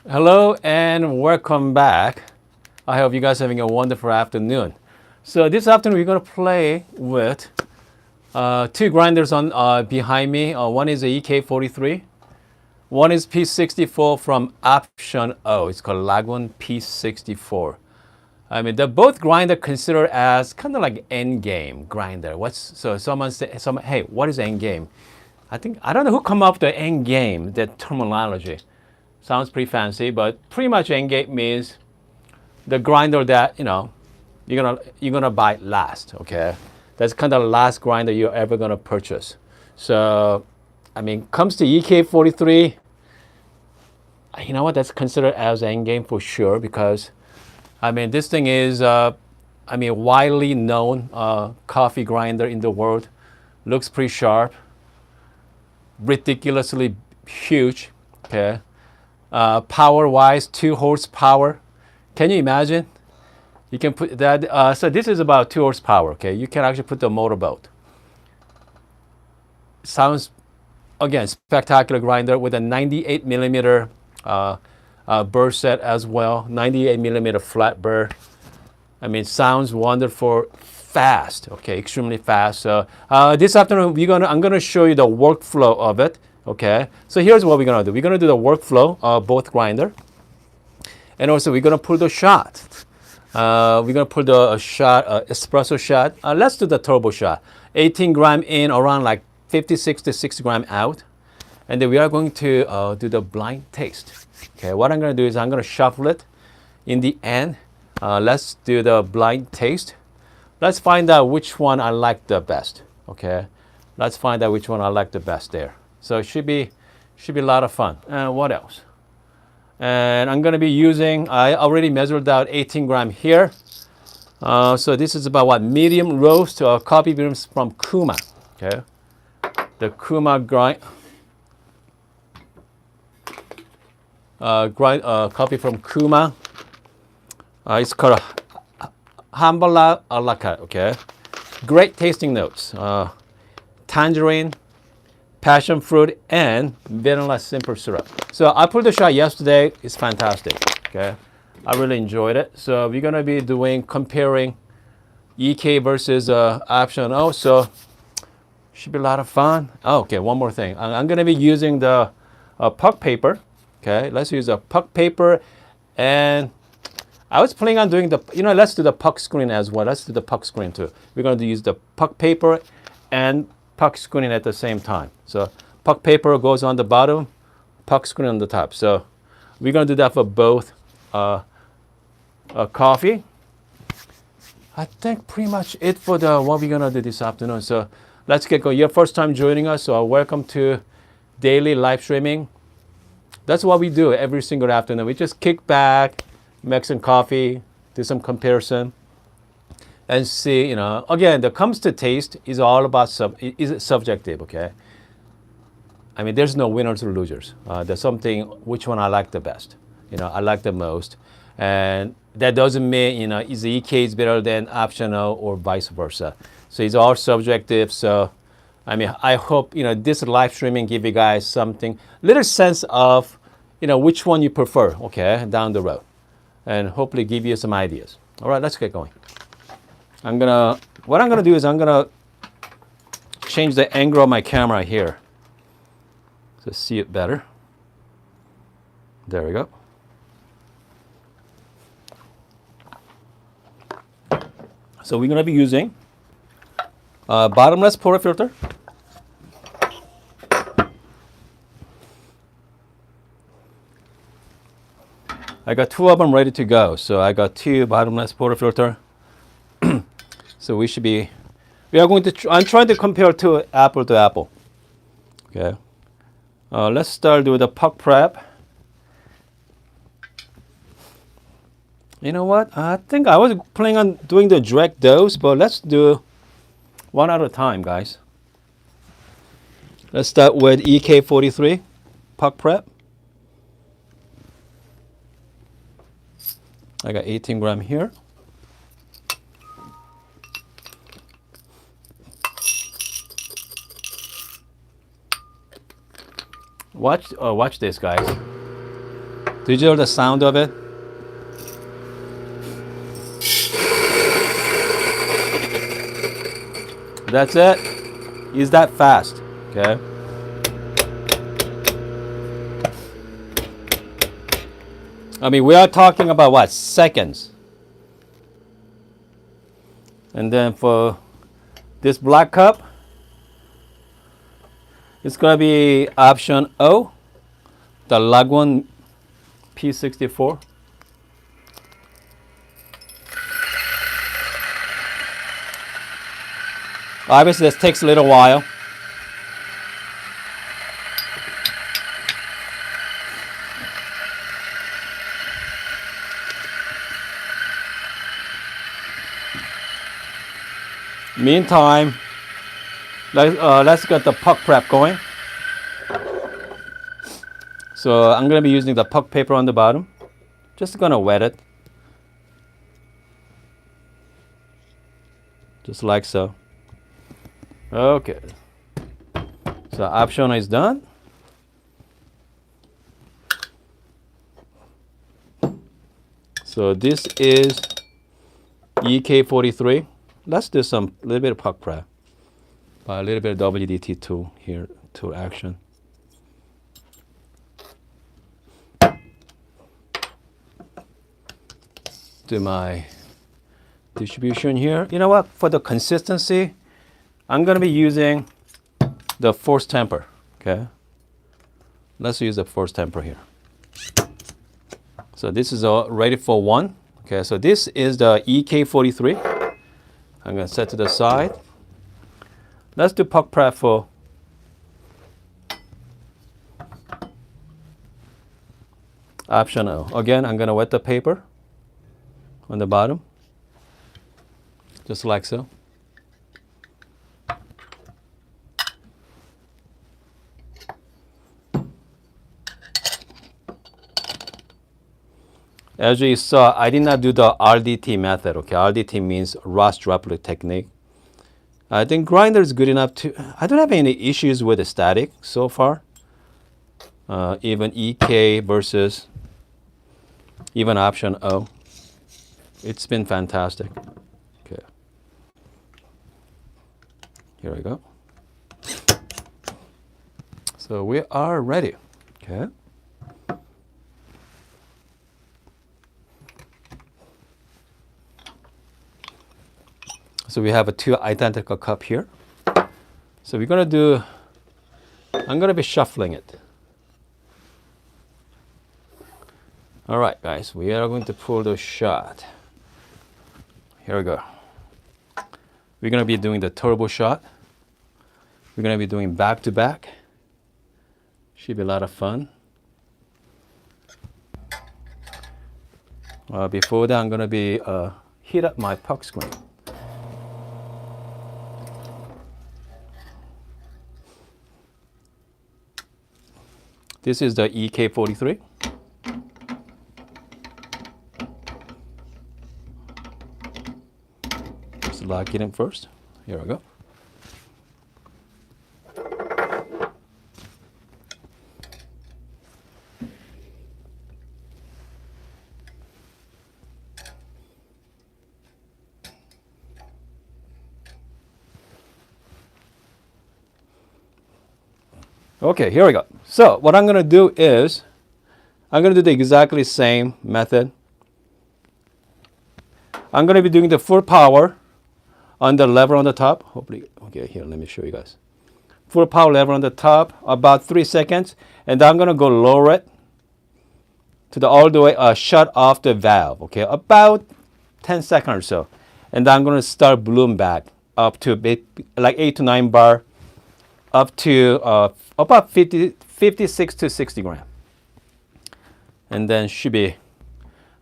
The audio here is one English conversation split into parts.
Hello and welcome back. I hope you guys are having a wonderful afternoon. So this afternoon we're going to play with two grinders on behind me. One is a EK43. One is P64 from Option O. It's called Lagun P64. I mean, they're both grinder considered as kind of like EndGame grinder. So someone say, hey, what is EndGame? I don't know who come up with the EndGame, that terminology. Sounds pretty fancy, but pretty much EndGame means the grinder that you're gonna buy last. Okay, that's kind of the last grinder you're ever gonna purchase. So, I mean, comes to EK43. You know what? That's considered as EndGame for sure because, I mean, this thing is widely known coffee grinder in the world. Looks pretty sharp, ridiculously huge. Okay. Power-wise, 2 horsepower. Can you imagine? You can put that. So this is about 2 horsepower. Okay, you can actually put the motorboat. Sounds, again, spectacular grinder with a 98 millimeter burr set as well. 98 millimeter flat burr. I mean, sounds wonderful. Fast. Okay, extremely fast. So this afternoon I'm gonna show you the workflow of it. Okay, so here's what we're gonna do. We're gonna do the workflow of both grinder, and also we're gonna pull the shot. We're gonna pull the shot, espresso shot. Let's do the turbo shot. 18 gram in, around like 56 to 60 gram out, and then we are going to do the blind taste. Okay, what I'm gonna do is I'm gonna shuffle it. In the end, let's do the blind taste. Let's find out which one I like the best. Okay, let's find out which one I like the best there. So it should be a lot of fun. What else? And I'm gonna be using, I already measured out 18 gram here. So this is about what, medium roast coffee beans from Kuma. Okay, the Kuma coffee from Kuma. It's called Hambala a la carte. Okay, great tasting notes. Tangerine, passion fruit, and vanilla simple syrup. So I pulled the shot yesterday. It's fantastic. Okay, I really enjoyed it. So we're gonna be comparing EK versus Option O. So should be a lot of fun. Oh, okay, one more thing. I'm gonna be using the puck paper. Okay, let's use a puck paper, and I was planning on doing let's do the puck screen as well. Let's do the puck screen too. We're going to use the puck paper and puck screen at the same time. So puck paper goes on the bottom, puck screen on the top. So we're going to do that for both coffee. I think pretty much it for what we're going to do this afternoon. So let's get going. Your first time joining us, so welcome to daily live streaming. That's what we do every single afternoon. We just kick back, make some coffee, do some comparison, and see, again, the comes to taste is all about is subjective, okay? I mean, there's no winners or losers. There's something, which one I like the best, I like the most. And that doesn't mean, is the EK is better than Option O or vice versa. So it's all subjective. So, I mean, I hope, this live streaming give you guys something, little sense of, which one you prefer, okay, down the road. And hopefully give you some ideas. All right, let's get going. What I'm gonna do is I'm gonna change the angle of my camera here to see it better. There we go. So we're gonna be using bottomless portafilter. I got 2 of them ready to go. So I got 2 bottomless portafilter. So I'm trying to compare to apple. Okay. Let's start with the puck prep. You know what? I think I was planning on doing the direct dose, but let's do one at a time, guys. Let's start with EK43 puck prep. I got 18 gram here. Watch this, guys. Did you hear the sound of it? That's it. Is that fast? Okay. I mean, we are talking about what? Seconds. And then for this black cup, it's going to be option O, the Lagwan P64. Obviously, this takes a little while. Meantime, let's get the puck prep going. So I'm going to be using the puck paper on the bottom. Just going to wet it. Just like so. Okay. So option is done. So this is EK43. Let's do some little bit of puck prep. A little bit of WDT2 here to action. Do my distribution here. You know what? For the consistency, I'm going to be using the force temper. Okay. Let's use the force temper here. So this is all ready for one. Okay. So this is the EK43. I'm going to set to the side. Let's do puck prep for option O. Again, I'm going to wet the paper on the bottom, just like so. As you saw, I did not do the RDT method. Okay, RDT means Ross droplet technique. I think grinder is good enough to. I don't have any issues with the static so far. Even EK versus even option O. It's been fantastic. Okay. Here we go. So we are ready. Okay. So we have two identical cup here. So we're gonna do, I'm gonna be shuffling it. All right, guys, we are going to pull the shot. Here we go. We're gonna be doing the turbo shot. We're gonna be doing back to back. Should be a lot of fun. Before that, I'm gonna be heat up my puck screen. This is the EK43. Just lock it in first. Here we go. Okay, here we go. So what I'm going to do is, I'm going to do the exactly same method. I'm going to be doing the full power on the lever on the top. Hopefully, okay, here, let me show you guys. Full power lever on the top, about 3 seconds. And I'm going to go lower it to the all the way, shut off the valve, okay, about 10 seconds or so. And I'm going to start bloom back up to like 8 to 9 bar, up to about 56 to 60 grams. And then should be,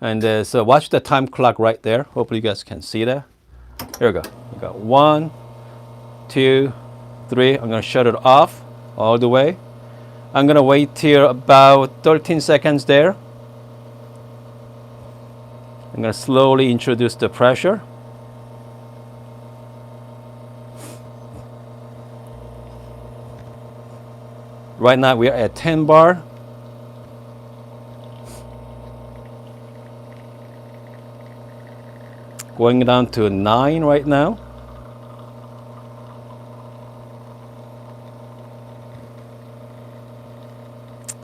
and so watch the time clock right there. Hopefully you guys can see that. Here we go. We got 1, 2, 3. I'm gonna shut it off all the way. I'm gonna wait till about 13 seconds there. I'm gonna slowly introduce the pressure. Right now we are at 10 bar. Going down to 9 right now.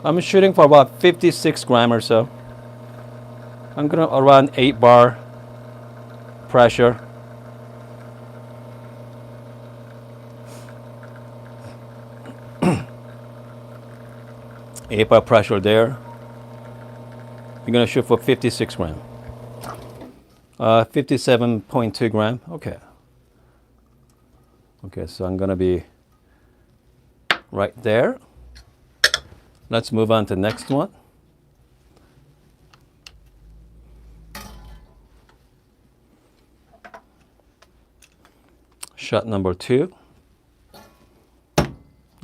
I'm shooting for about 56 gram or so. I'm gonna around 8 bar pressure. 8 bar pressure there. You're gonna shoot for 56 gram. 57.2 gram. Okay. Okay, so I'm gonna be right there. Let's move on to the next one. Shot number 2.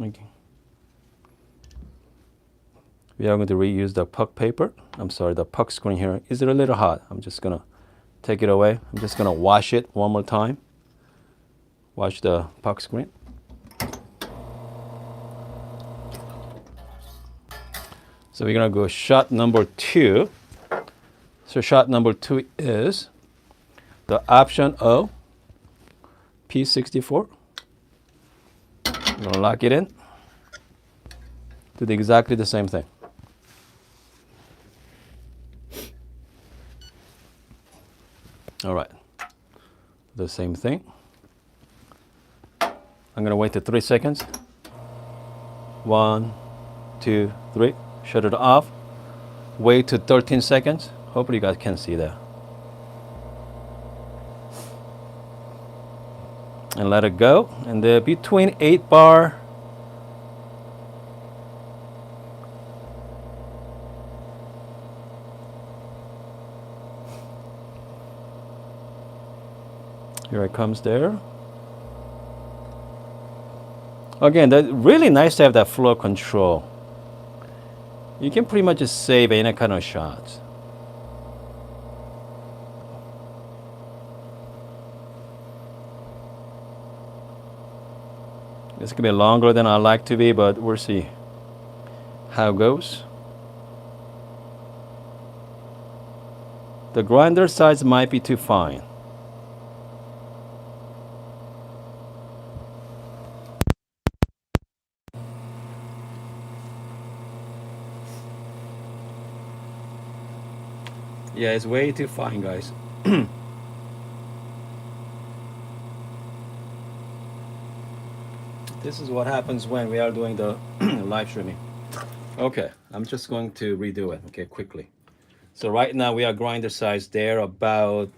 Okay. We are going to reuse the puck paper. I'm sorry, the puck screen here. Is it a little hot? I'm just gonna take it away. I'm just gonna wash it one more time. Wash the puck screen. So we're gonna go shot number 2. So shot number 2 is the option O P64. I'm gonna lock it in. Do exactly the same thing. All right, the same thing. I'm gonna wait to 3 seconds. 1, 2, 3. Shut it off. Wait to 13 seconds. Hopefully you guys can see that. And let it go. And between 8 bar here it comes there. Again, that's really nice to have that flow control. You can pretty much just save any kind of shots. This could be longer than I like to be, but we'll see how it goes. The grinder size might be too fine. Yeah, it's way too fine, guys. This is what happens when we are doing the live streaming. Okay, I'm just going to redo it, okay, quickly. So right now we are grinder size there about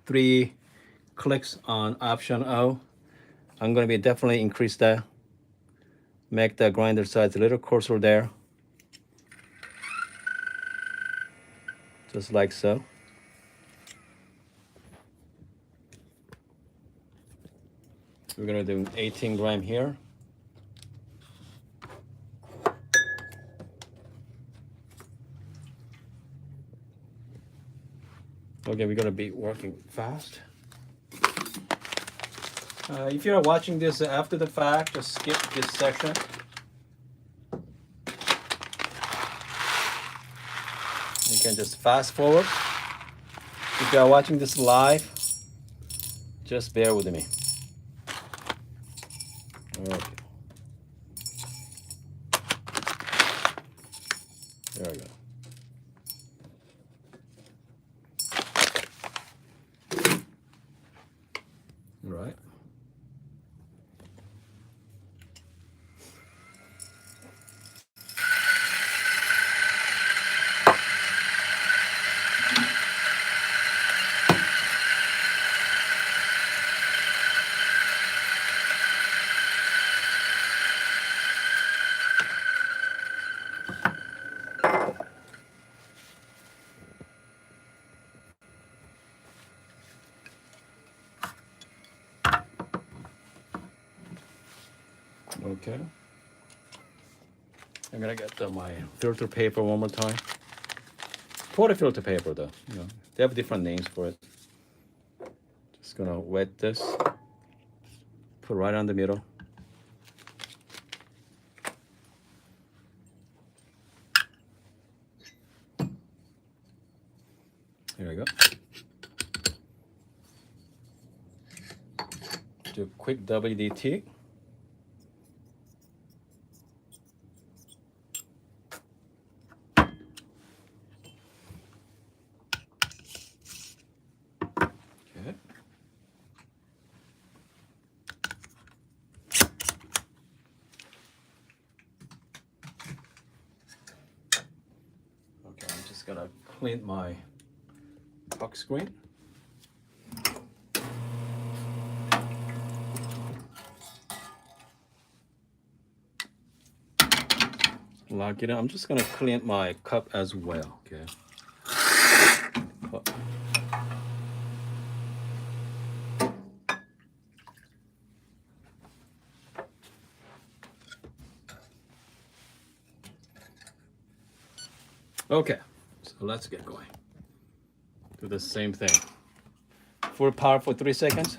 3 clicks on option O. I'm going to be definitely increase that. Make the grinder size a little coarser there. Just like so. We're going to do 18 gram here. Okay, we're going to be working fast. If you're watching this after the fact, just skip this section. You can just fast forward. If you are watching this live, just bear with me. Okay. There we go. All right. Okay. I'm gonna get my filter paper one more time. Porta filter paper, though. You know, they have different names for it. Just gonna wet this. Put right on the middle. Here we go. do quick WDT. Okay. Okay, I'm just gonna clean my puck screen. Lock it in. I'm just gonna clean my cup as well. Okay. Cup. Okay, so let's get going. Do the same thing. Full power for 3 seconds.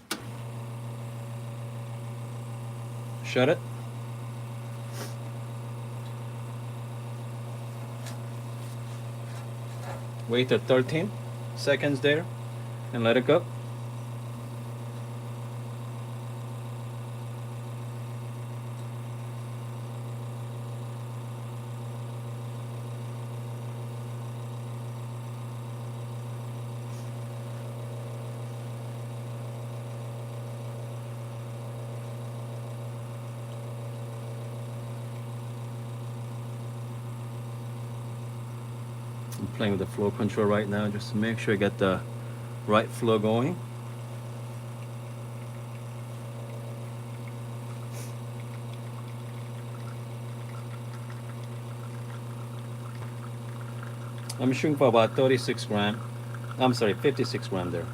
Shut it. Wait till 13 seconds there and let it go. I'm playing with the flow control right now just to make sure I get the right flow going. I'm shooting for about 36 grams. I'm sorry, 56 grams there.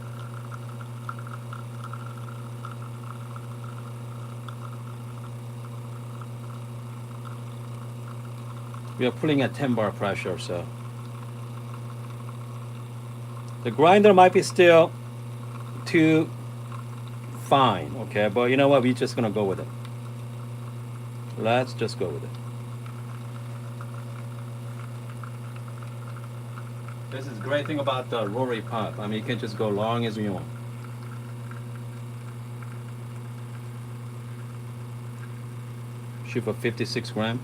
We are pulling at 10 bar pressure, so the grinder might be still too fine, okay? But you know what? We're just gonna go with it. Let's just go with it. This is the great thing about the rotary pump. I mean, you can just go long as you want. Shoot for 56 grams.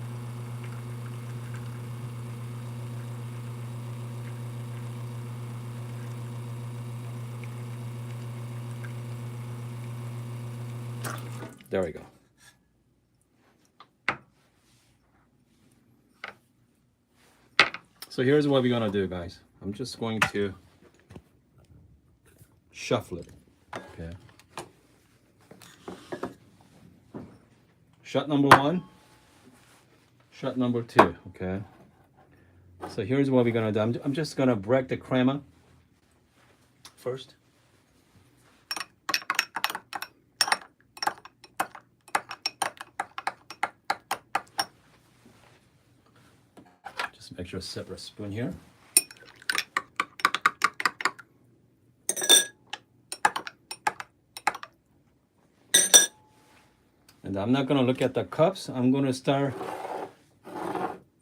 There we go. So here's what we're gonna do, guys. I'm just going to shuffle it. Okay. Shot number 1. Shot number 2. Okay. So here's what we're gonna do. I'm just gonna break the crema first. Make sure a separate spoon here. And I'm not going to look at the cups. I'm going to start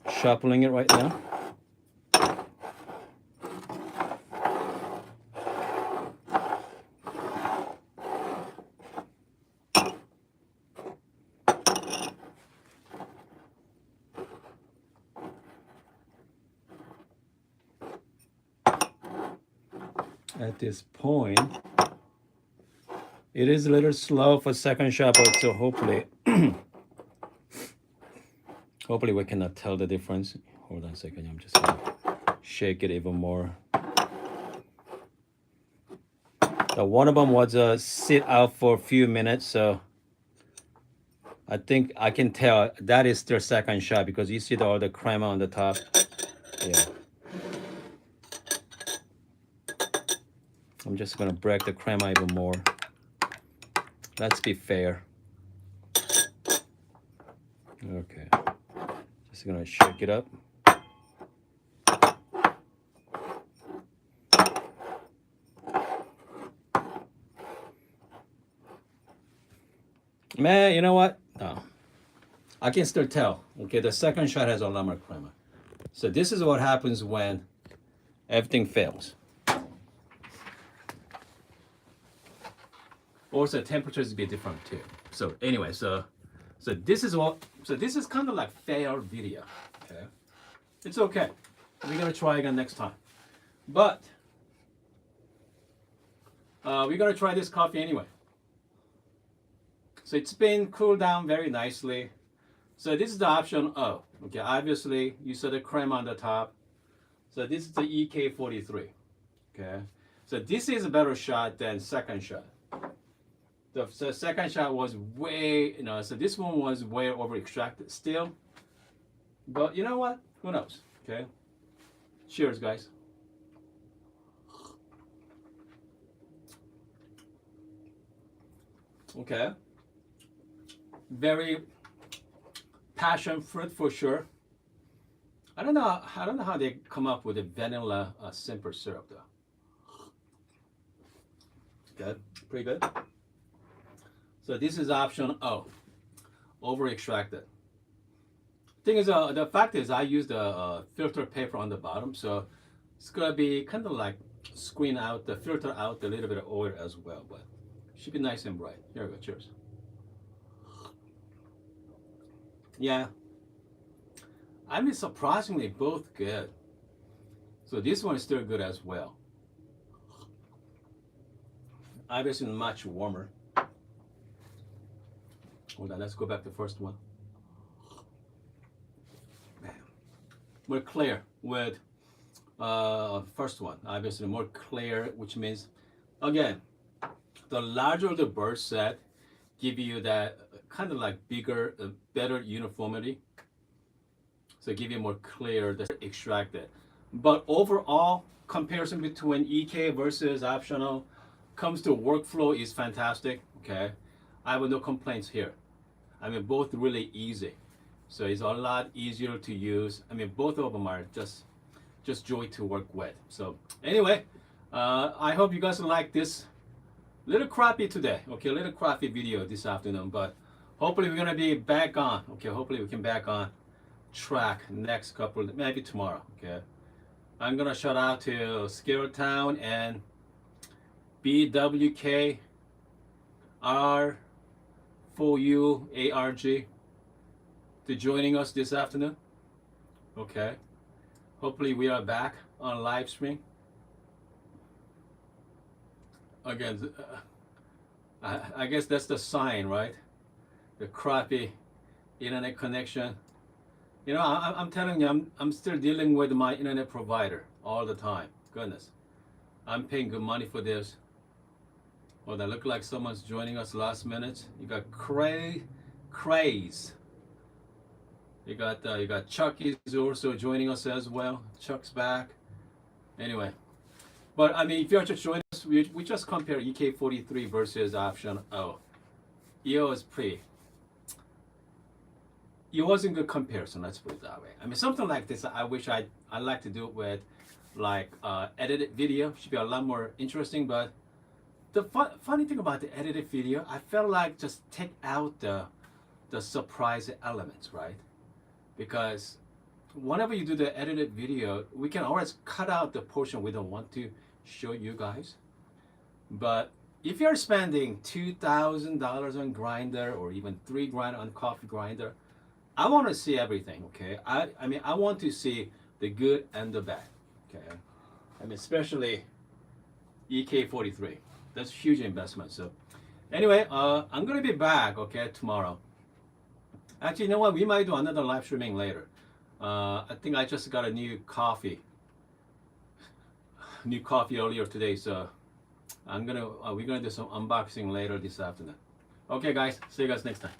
shuffling it right now. At this point, it is a little slow for second shot, but so hopefully, hopefully we cannot tell the difference. Hold on a second, I'm just gonna shake it even more. One of them was sit out for a few minutes, so I think I can tell that is their second shot because you see all the crema on the top. Yeah. I'm just gonna break the crema even more. Let's be fair. Okay. Just gonna shake it up. Man, you know what? No. I can still tell. Okay, the second shot has a lot more crema. So this is what happens when everything fails. Also, temperatures be different too. So anyway, so this is what. So this is kind of like fail video. Okay, it's okay. We're gonna try again next time. But we're gonna try this coffee anyway. So it's been cooled down very nicely. So this is the option O. Okay, obviously you saw the cream on the top. So this is the EK43. Okay, so this is a better shot than second shot. The second shot was way, so this one was way over extracted still. But you know what? Who knows? Okay. Cheers, guys. Okay. Very passion fruit for sure. I don't know how they come up with a vanilla simple syrup though. Good, pretty good. So this is option O, over extracted. Thing is, the fact is I used a filter paper on the bottom, so it's gonna be kind of like squeeze out the filter out a little bit of oil as well, but should be nice and bright. Here we go. Cheers. Yeah, I mean surprisingly both good. So this one is still good as well. Obviously much warmer. Hold on, let's go back to the first one. Man. More clear with first one. Obviously more clear, which means, again, the larger the burst set, give you that kind of like bigger, better uniformity. So give you more clear, the extracted. But overall, comparison between EK versus optional comes to workflow is fantastic. Okay, I have no complaints here. I mean, both really easy. So it's a lot easier to use. I mean, both of them are just joy to work with. So anyway, I hope you guys like this little crappy today. Okay, little crappy video this afternoon, but hopefully we're gonna be back on. Okay, hopefully we can back on track next couple, maybe tomorrow. Okay, I'm gonna shout out to Scare Town and BWKR4UARG to joining us this afternoon. Okay, hopefully we are back on live stream again. I guess that's the sign, right? The crappy internet connection. You know, I'm telling you, I'm still dealing with my internet provider all the time. Goodness, I'm paying good money for this. Well, that look like someone's joining us last minute. You got Craze. You got Chucky is also joining us as well. Chuck's back. Anyway, but I mean, if you're just joining us, we just compare EK43 versus option O. It wasn't good comparison, let's put it that way. I mean, something like this, I wish I'd like to do it with like edited video. Should be a lot more interesting, but the funny thing about the edited video, I felt like just take out the surprise elements, right? Because whenever you do the edited video, we can always cut out the portion we don't want to show you guys. But if you're spending $2,000 on grinder or even $3,000 on coffee grinder, I want to see everything, okay? I mean, I want to see the good and the bad, okay? I mean, especially EK43. That's huge investment. So anyway, I'm going to be back, okay, tomorrow. Actually, you know what? We might do another live streaming later. I think I just got a new coffee earlier today, so we're gonna do some unboxing later this afternoon. Okay, guys, see you guys next time.